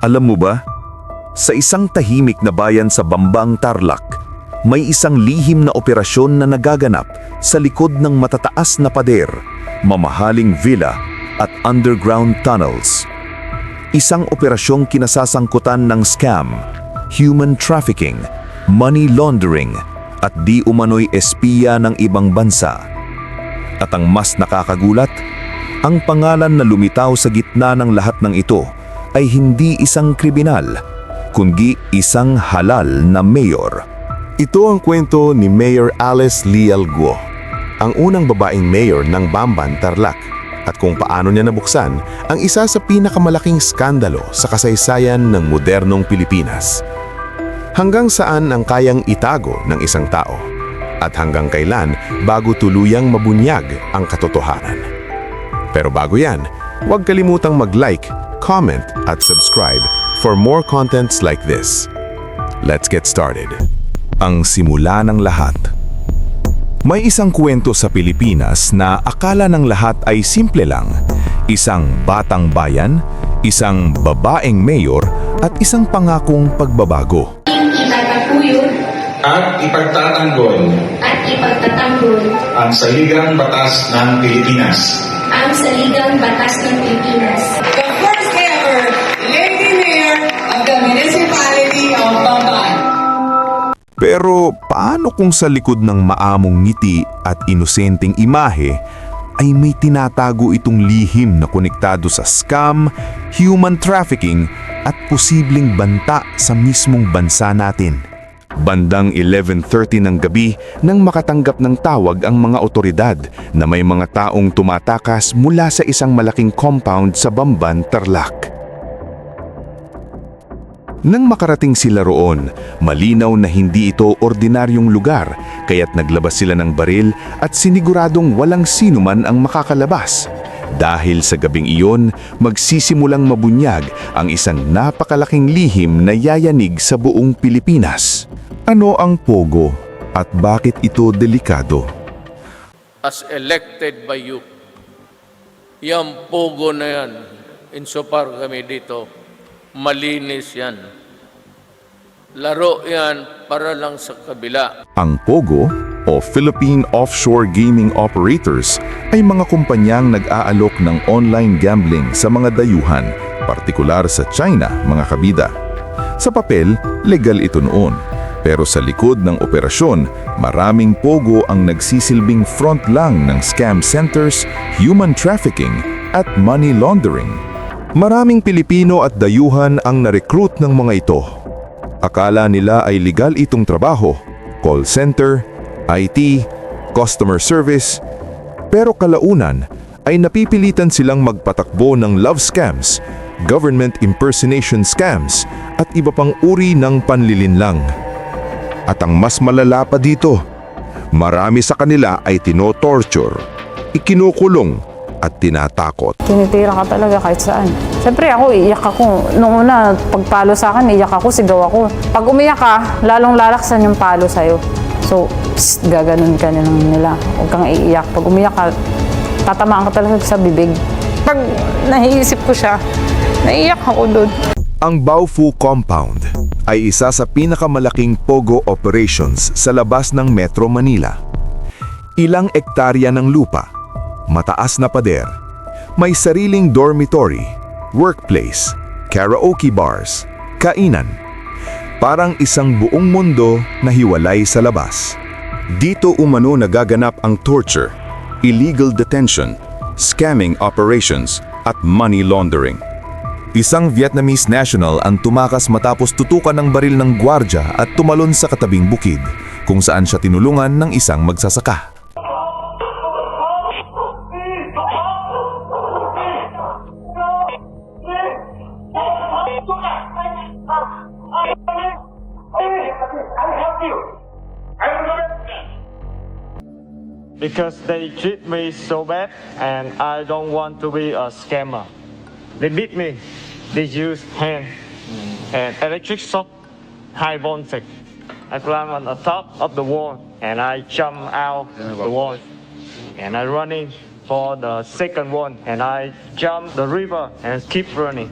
Alam mo ba, sa isang tahimik na bayan sa Bambang, Tarlac, may isang lihim na operasyon na nagaganap sa likod ng matataas na pader, mamahaling villa at underground tunnels. Isang operasyong kinasasangkutan ng scam, human trafficking, money laundering at di umano'y espiya ng ibang bansa. At ang mas nakakagulat, ang pangalan na lumitaw sa gitna ng lahat ng ito ay hindi isang kriminal, kundi isang halal na mayor. Ito ang kwento ni Mayor Alice Leal Guo, ang unang babaeng mayor ng Bamban, Tarlac, at kung paano niya nabuksan ang isa sa pinakamalaking skandalo sa kasaysayan ng modernong Pilipinas. Hanggang saan ang kayang itago ng isang tao at hanggang kailan bago tuluyang mabunyag ang katotohanan. Pero bago yan, huwag kalimutang mag-like, comment at subscribe for more contents like this. Let's get started. Ang simula ng lahat. May isang kwento sa Pilipinas na akala ng lahat ay simple lang. Isang batang bayan, isang babaeng mayor at isang pangakong pagbabago. Itataguyod at ipagtatanggol ang saligang batas ng Pilipinas. The first ever lady mayor of the municipality of Bamban. Pero paano kung sa likod ng maamong ngiti at inosenteng imahe ay may tinatago itong lihim na konektado sa scam, human trafficking at posibleng banta sa mismong bansa natin? Bandang 11:30 ng gabi nang makatanggap ng tawag ang mga otoridad na may mga taong tumatakas mula sa isang malaking compound sa Bamban, Tarlac. Nang makarating sila roon, malinaw na hindi ito ordinaryong lugar, kaya't naglabas sila ng baril at siniguradong walang sino man ang makakalabas. Dahil sa gabing iyon, magsisimulang mabunyag ang isang napakalaking lihim na yayanig sa buong Pilipinas. Ano ang pogo at bakit ito delikado? As elected by you, yung pogo na yan, insofar kami dito, malinis yan. Laro yan para lang sa kabila. Ang POGO o Philippine Offshore Gaming Operators ay mga kumpanyang nag-aalok ng online gambling sa mga dayuhan, partikular sa China, mga kabida. Sa papel, legal ito noon. Pero sa likod ng operasyon, maraming POGO ang nagsisilbing front lang ng scam centers, human trafficking at money laundering. Maraming Pilipino at dayuhan ang na-recruit ng mga ito. Akala nila ay legal itong trabaho, call center, IT, customer service, pero kalaunan ay napipilitan silang magpatakbo ng love scams, government impersonation scams at iba pang uri ng panlilinlang. At ang mas malala pa dito, marami sa kanila ay tinotorture, ikinukulong at tinatakot. Tinitira ka talaga kahit saan. Siyempre ako, iiyak ako. Noong una, pagpalo sa akin, iiyak ako, sigaw ako. Pag umiyak ka, lalong lalaksan yung palo sa'yo. So, gaganon ka nila. Huwag kang iiyak. Pag umiyak ka, tatamaan ka talaga sa bibig. Pag nahiisip ko siya, naiiyak ako doon. Ang Baofu Compound ay isa sa pinakamalaking POGO operations sa labas ng Metro Manila. Ilang ektarya ng lupa, mataas na pader, may sariling dormitory, workplace, karaoke bars, kainan. Parang isang buong mundo na hiwalay sa labas. Dito umano nagaganap ang torture, illegal detention, scamming operations at money laundering. Isang Vietnamese national ang tumakas matapos tutukan ng baril ng gwardya at tumalon sa katabing bukid, kung saan siya tinulungan ng isang magsasaka. Because they treat me so bad and I don't want to be a scammer. They beat me. They use hand and electric shock, high voltage. I climb on the top of the wall and I jump out the wall and I running for the second one and I jump the river and keep running.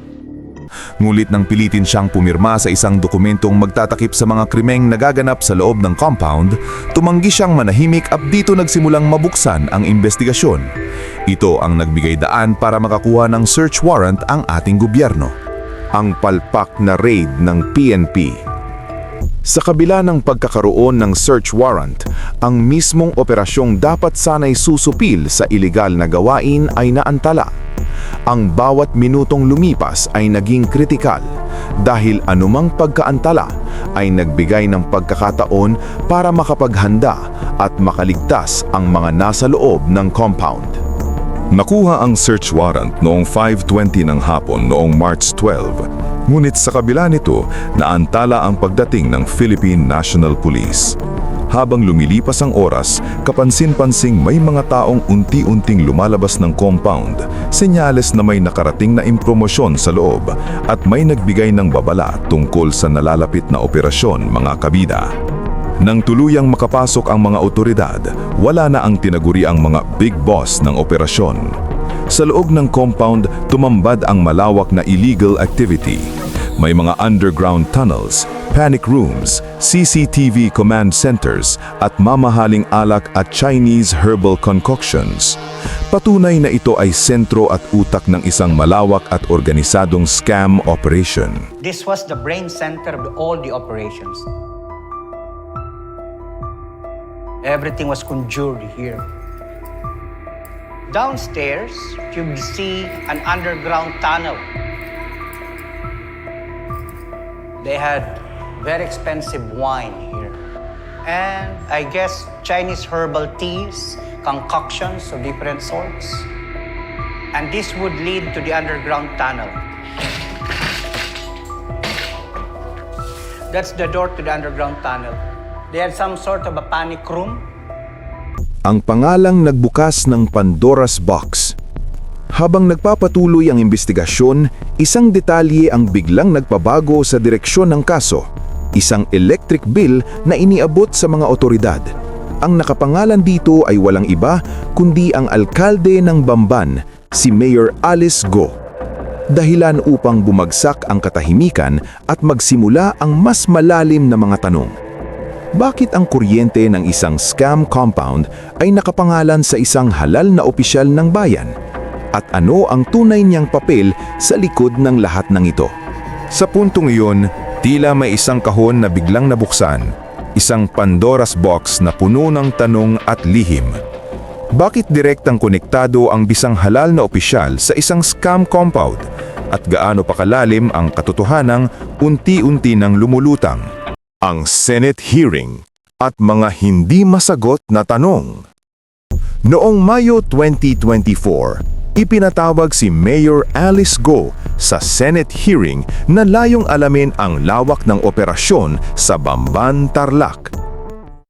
Ngulit nang pilitin siyang pumirma sa isang dokumentong magtatakip sa mga krimeng nagaganap sa loob ng compound, tumanggi siyang manahimik at dito nagsimulang mabuksan ang investigasyon. Ito ang nagbigay daan para makakuha ng search warrant ang ating gobyerno. Ang palpak na raid ng PNP. Sa kabila ng pagkakaroon ng search warrant, ang mismong operasyong dapat sana'y susupil sa ilegal na gawain ay naantala. Ang bawat minutong lumipas ay naging kritikal dahil anumang pagkaantala ay nagbigay ng pagkakataon para makapaghanda at makaligtas ang mga nasa loob ng compound. Nakuha ang search warrant noong 5:20 ng hapon noong March 12. Ngunit sa kabila nito, naantala ang pagdating ng Philippine National Police. Habang lumilipas ang oras, kapansin-pansing may mga taong unti-unting lumalabas ng compound, senyales na may nakarating na impormasyon sa loob at may nagbigay ng babala tungkol sa nalalapit na operasyon, mga kabida. Nang tuluyang makapasok ang mga otoridad, wala na ang tinaguri ang mga big boss ng operasyon. Sa loob ng compound, tumambad ang malawak na illegal activity. May mga underground tunnels, panic rooms, CCTV command centers at mamahaling alak at Chinese herbal concoctions. Patunay na ito ay sentro at utak ng isang malawak at organisadong scam operation. This was the brain center of all the operations. Everything was conjured here. Downstairs, you see an underground tunnel. They had very expensive wine here. And I guess Chinese herbal teas, concoctions of different sorts. And this would lead to the underground tunnel. That's the door to the underground tunnel. They had some sort of a panic room. Ang pangalang nagbukas ng Pandora's Box. Habang nagpapatuloy ang investigasyon, isang detalye ang biglang nagpabago sa direksyon ng kaso. Isang electric bill na iniabot sa mga otoridad. Ang nakapangalan dito ay walang iba kundi ang alkalde ng Bamban, si Mayor Alice Go. Dahilan upang bumagsak ang katahimikan at magsimula ang mas malalim na mga tanong. Bakit ang kuryente ng isang scam compound ay nakapangalan sa isang halal na opisyal ng bayan? At ano ang tunay niyang papel sa likod ng lahat ng ito? Sa puntong iyon, tila may isang kahon na biglang nabuksan, isang Pandora's box na puno ng tanong at lihim. Bakit direktang konektado ang bisang halal na opisyal sa isang scam compound? At gaano pa kalalim ang katotohanang unti-unti nang lumulutang? Ang Senate hearing at mga hindi masagot na tanong. Noong Mayo 2024, ipinatawag si Mayor Alice Go sa Senate hearing na layong alamin ang lawak ng operasyon sa Bamban, Tarlac.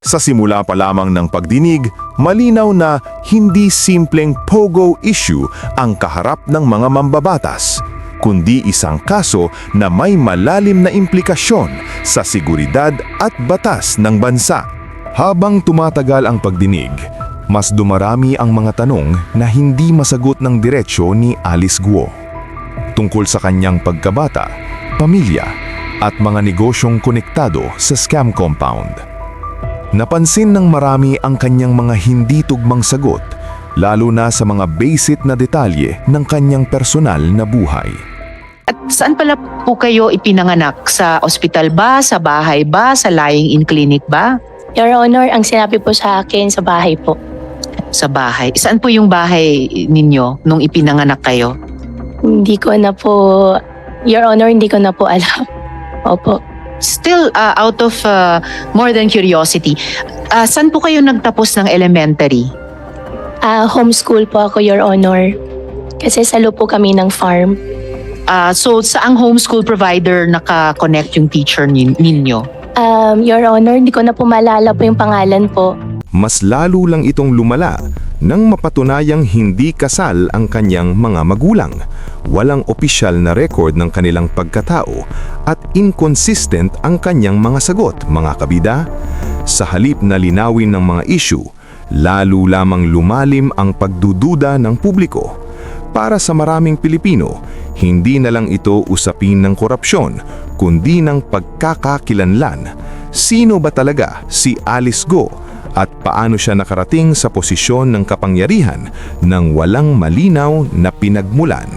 Sa simula pa lamang ng pagdinig, malinaw na hindi simpleng pogo issue ang kaharap ng mga mambabatas, kundi isang kaso na may malalim na implikasyon sa seguridad at batas ng bansa. Habang tumatagal ang pagdinig, mas dumarami ang mga tanong na hindi masagot ng diretsyo ni Alice Guo. Tungkol sa kanyang pagkabata, pamilya, at mga negosyong konektado sa scam compound. Napansin ng marami ang kanyang mga hindi tugmang sagot, lalo na sa mga basic na detalye ng kanyang personal na buhay. At saan pala po kayo ipinanganak? Sa ospital ba? Sa bahay ba? Sa lying-in clinic ba? Your Honor, ang sinabi po sa akin sa bahay po. Sa bahay. Saan po yung bahay ninyo nung ipinanganak kayo? Hindi ko na po, Your Honor, hindi ko na po alam. Opo. Still, out of more than curiosity, saan po kayo nagtapos ng elementary? Homeschool po ako, Your Honor. Kasi salo po kami ng farm. So, saang homeschool provider naka-connect yung teacher ninyo? Your Honor, hindi ko na po maalala po yung pangalan po. Mas lalo lang itong lumala nang mapatunayang hindi kasal ang kanyang mga magulang. Walang opisyal na record ng kanilang pagkatao at inconsistent ang kanyang mga sagot, mga kabida. Sa halip na linawin ng mga issue, lalo lamang lumalim ang pagdududa ng publiko. Para sa maraming Pilipino, hindi na lang ito usapin ng korupsyon, kundi ng pagkakakilanlan. Sino ba talaga si Alice Go at paano siya nakarating sa posisyon ng kapangyarihan nang walang malinaw na pinagmulan?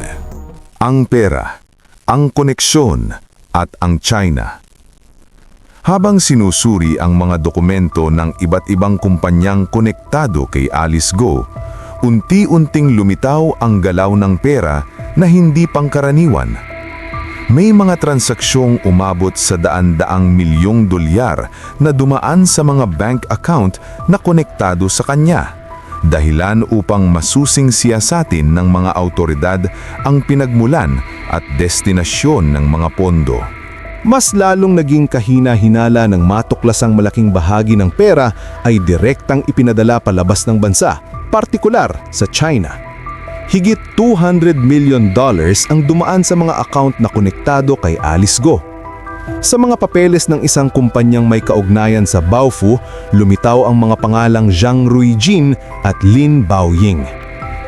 Ang pera, ang koneksyon, at ang China. Habang sinusuri ang mga dokumento ng iba't ibang kumpanyang konektado kay Alice Go, unti-unting lumitaw ang galaw ng pera na hindi pangkaraniwan. May mga transaksyong umabot sa daan-daang milyong dolyar na dumaan sa mga bank account na konektado sa kanya, dahilan upang masusing siyasatin ng mga autoridad ang pinagmulan at destinasyon ng mga pondo. Mas lalong naging kahina-hinala ng matuklasang malaking bahagi ng pera ay direktang ipinadala palabas ng bansa, partikular sa China. Higit $200 million ang dumaan sa mga account na konektado kay Alice Go. Sa mga papeles ng isang kumpanyang may kaugnayan sa Baofu, lumitaw ang mga pangalang Zhang Ruijin at Lin Baoying.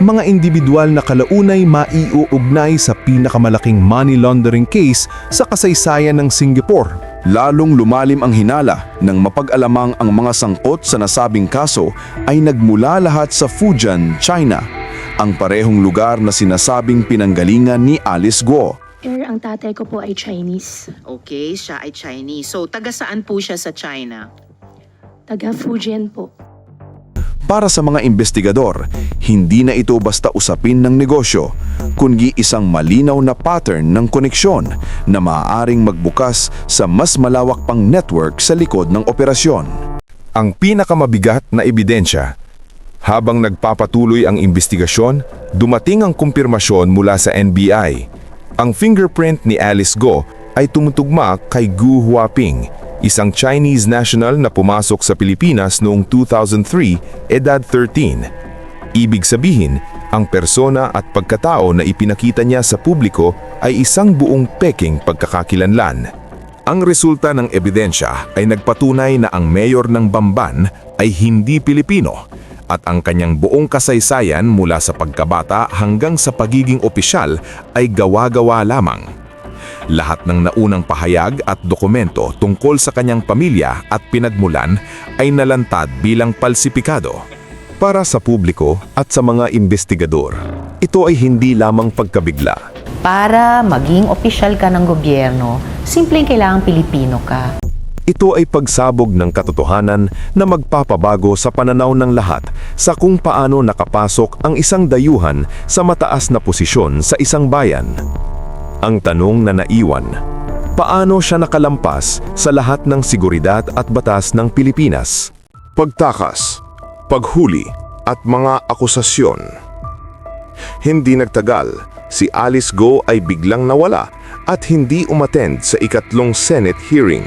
Mga individual na kalaunay maiuugnay sa pinakamalaking money laundering case sa kasaysayan ng Singapore. Lalong lumalim ang hinala nang mapag-alamang ang mga sangkot sa nasabing kaso ay nagmula lahat sa Fujian, China, ang parehong lugar na sinasabing pinanggalingan ni Alice Go. Sir, ang tatay ko po ay Chinese. Okay, siya ay Chinese. So, taga saan po siya sa China? Taga Fujian po. Para sa mga investigador, hindi na ito basta usapin ng negosyo, kundi isang malinaw na pattern ng koneksyon na maaaring magbukas sa mas malawak pang network sa likod ng operasyon. Ang pinakamabigat na ebidensya, habang nagpapatuloy ang investigasyon, dumating ang kumpirmasyon mula sa NBI. Ang fingerprint ni Alice Go ay tumutugma kay Gu Huaping, isang Chinese national na pumasok sa Pilipinas noong 2003, edad 13. Ibig sabihin, ang persona at pagkatao na ipinakita niya sa publiko ay isang buong peking pagkakakilanlan. Ang resulta ng ebidensya ay nagpatunay na ang mayor ng Bamban ay hindi Pilipino at ang kanyang buong kasaysayan mula sa pagkabata hanggang sa pagiging opisyal ay gawa-gawa lamang. Lahat ng naunang pahayag at dokumento tungkol sa kanyang pamilya at pinagmulan ay nalantad bilang palsipikado. Para sa publiko at sa mga investigador, ito ay hindi lamang pagkabigla. Para maging opisyal ka ng gobyerno, simpleng kailangang Pilipino ka. Ito ay pagsabog ng katotohanan na magpapabago sa pananaw ng lahat sa kung paano nakapasok ang isang dayuhan sa mataas na posisyon sa isang bayan. Ang tanong na naiwan, paano siya nakalampas sa lahat ng seguridad at batas ng Pilipinas? Pagtakas, paghuli at mga akusasyon. Hindi nagtagal, si Alice Go ay biglang nawala at hindi umattend sa ikatlong Senate hearing.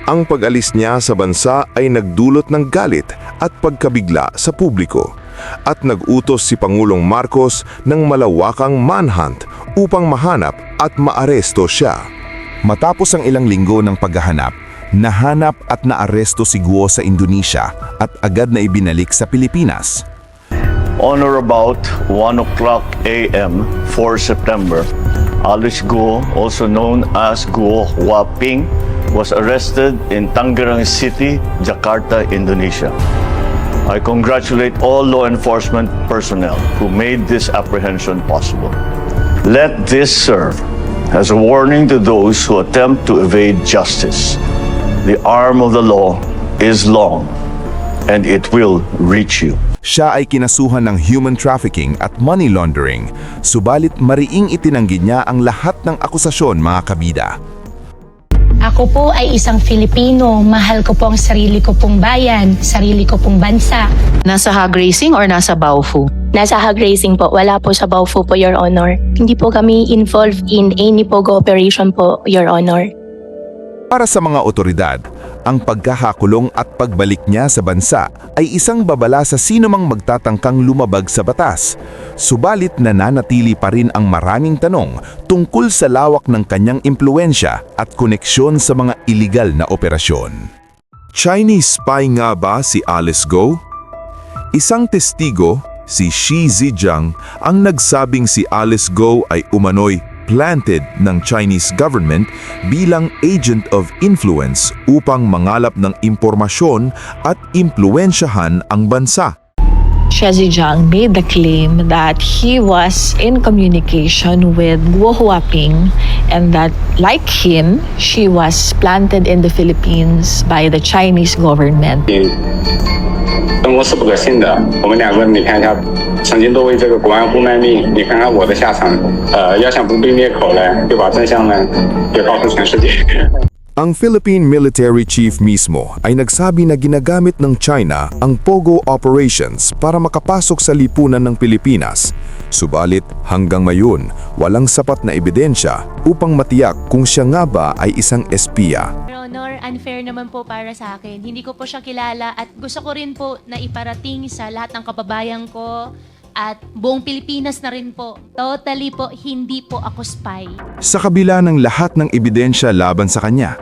Ang pag-alis niya sa bansa ay nagdulot ng galit at pagkabigla sa publiko at nag-utos si Pangulong Marcos ng malawakang manhunt upang mahanap at maaresto siya. Matapos ang ilang linggo ng paghahanap, nahanap at naaresto si Guo sa Indonesia at agad na ibinalik sa Pilipinas. On or about 1 o'clock a.m. 4 September, Alice Go, also known as Guo Huaping, was arrested in Tangerang City, Jakarta, Indonesia. I congratulate all law enforcement personnel who made this apprehension possible. Let this serve as a warning to those who attempt to evade justice. The arm of the law is long, and it will reach you. Siya ay kinasuhan ng human trafficking at money laundering, subalit mariing itinanggi niya ang lahat ng akusasyon, mga kabida. Ako po ay isang Filipino. Mahal ko po ang sarili ko pong bayan, sarili ko pong bansa. Nasa hog racing or nasa Baofu? Nasa hog racing po, wala po sa Baofu po, Your Honor. Hindi po kami involved in any pogo operation po, Your Honor. Para sa mga otoridad, ang pagkakakulong at pagbalik niya sa bansa ay isang babala sa sinumang magtatangkang lumabag sa batas. Subalit nananatili pa rin ang maraming tanong tungkol sa lawak ng kanyang impluensya at koneksyon sa mga iligal na operasyon. Chinese spy nga ba si Alice Go? Isang testigo, Si Xi Zhejiang ang nagsabing si Alice Go ay umano'y planted ng Chinese government bilang agent of influence upang mangalap ng impormasyon at impluwensyahan ang bansa. Xi Zhejiang made the claim that he was in communication with Guo Huaping and that, like him, she was planted in the Philippines by the Chinese government. 中国是不可信的，我们两个你看一下，曾经都为这个国安部卖命，你看看我的下场。要想不被灭口呢，就把真相呢，就告诉全世界。 Ang Philippine Military Chief mismo ay nagsabi na ginagamit ng China ang POGO operations para makapasok sa lipunan ng Pilipinas. Subalit hanggang ngayon, walang sapat na ebidensya upang matiyak kung siya nga ba ay isang espiya. Your Honor, unfair naman po para sa akin. Hindi ko po siya kilala at gusto ko rin po na iparating sa lahat ng kababayan ko at buong Pilipinas na rin po. Totally po, hindi po ako spy. Sa kabila ng lahat ng ebidensya laban sa kanya,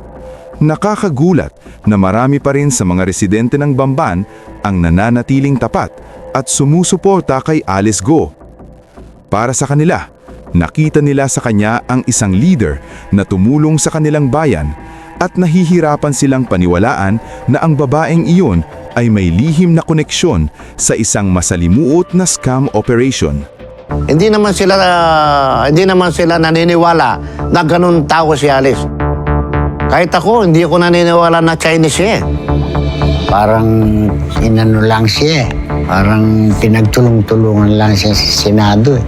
nakakagulat na marami pa rin sa mga residente ng Bamban ang nananatiling tapat at sumusuporta kay Alice Go. Para sa kanila, nakita nila sa kanya ang isang leader na tumulong sa kanilang bayan at nahihirapan silang paniwalaan na ang babaeng iyon ay may lihim na koneksyon sa isang masalimuot na scam operation. Hindi naman sila naniniwala na ganun tao si Alice. Kahit ako, hindi ako naniniwala na Chinese siya. Parang inano lang siya. Parang pinagtulong-tulungan lang siya sa Senado.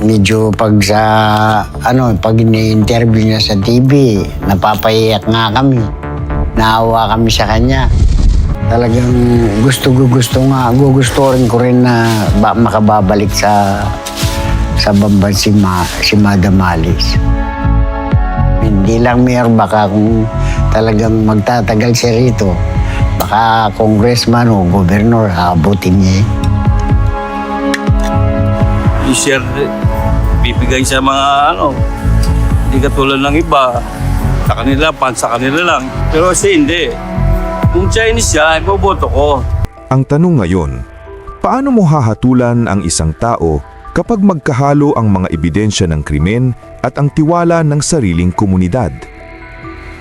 Medyo pag ini-interview niya sa TV, napapahiyak nga kami. Naawa kami sa kanya. Talagang gugustuhin ko rin na makababalik sa Bamban si Madam Alice. Hindi lang mayor, baka kung talagang magtatagal siya rito, baka congressman o gobernador, abutin niya. I-share, bibigay sa mga hindi katulad ng iba. Sa kanila lang. Pero kasi hindi. Kung Chinese siya, ipoboto ko. Ang tanong ngayon, paano mo hahatulan ang isang tao kapag magkahalo ang mga ebidensya ng krimen at ang tiwala ng sariling komunidad?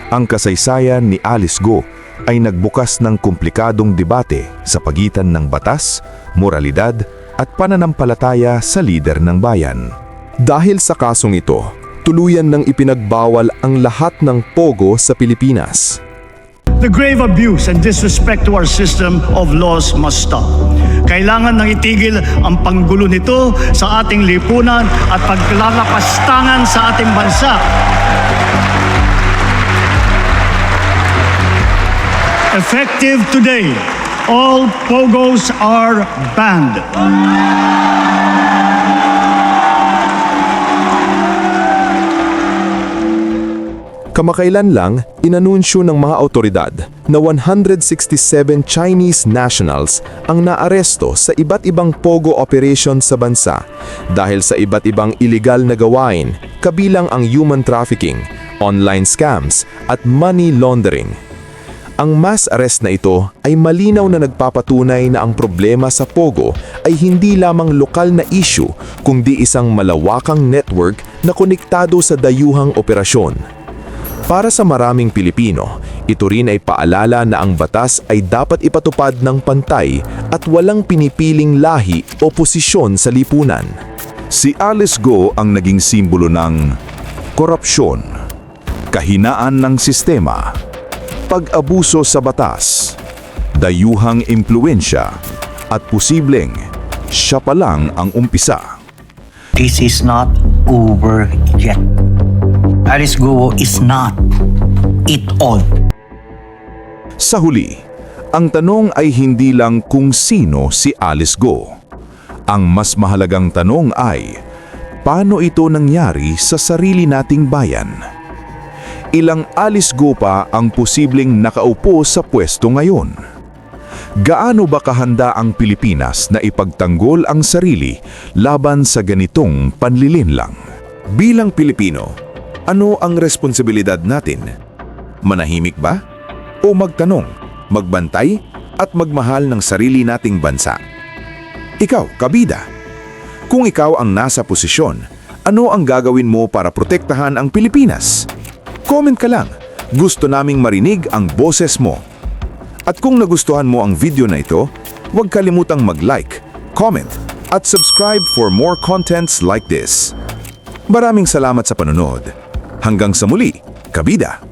Ang kasaysayan ni Alice Go ay nagbukas ng komplikadong debate sa pagitan ng batas, moralidad at pananampalataya sa lider ng bayan. Dahil sa kasong ito, tuluyan ng ipinagbawal ang lahat ng POGO sa Pilipinas. The grave abuse and disrespect to our system of laws must stop. Kailangan nang itigil ang panggulo nito sa ating lipunan at paglalapastangan sa ating bansa. Effective today, all POGOs are banned. Kamakailan lang, inanunsyo ng mga otoridad na 167 Chinese nationals ang naaresto sa iba't ibang POGO operation sa bansa dahil sa iba't ibang iligal na gawain, kabilang ang human trafficking, online scams at money laundering. Ang mass arrest na ito ay malinaw na nagpapatunay na ang problema sa POGO ay hindi lamang lokal na issue kundi isang malawakang network na konektado sa dayuhang operasyon. Para sa maraming Pilipino, ito rin ay paalala na ang batas ay dapat ipatupad ng pantay at walang pinipiling lahi o posisyon sa lipunan. Si Alice Go ang naging simbolo ng korupsyon, kahinaan ng sistema, pag-abuso sa batas, dayuhang impluwensya, at posibleng siya pa lang ang umpisa. This is not over yet. Alice Go is not it all. Sa huli, ang tanong ay hindi lang kung sino si Alice Go. Ang mas mahalagang tanong ay, paano ito nangyari sa sarili nating bayan? Ilang Alice Go pa ang posibleng nakaupo sa pwesto ngayon? Gaano ba kahanda ang Pilipinas na ipagtanggol ang sarili laban sa ganitong panlilinlang? Bilang Pilipino, ano ang responsibilidad natin? Manahimik ba? O magtanong, magbantay at magmahal ng sarili nating bansa? Ikaw, kabida. Kung ikaw ang nasa posisyon, ano ang gagawin mo para protektahan ang Pilipinas? Comment ka lang. Gusto naming marinig ang boses mo. At kung nagustuhan mo ang video na ito, huwag kalimutang mag-like, comment, at subscribe for more contents like this. Maraming salamat sa panonood. Hanggang sa muli, kabida!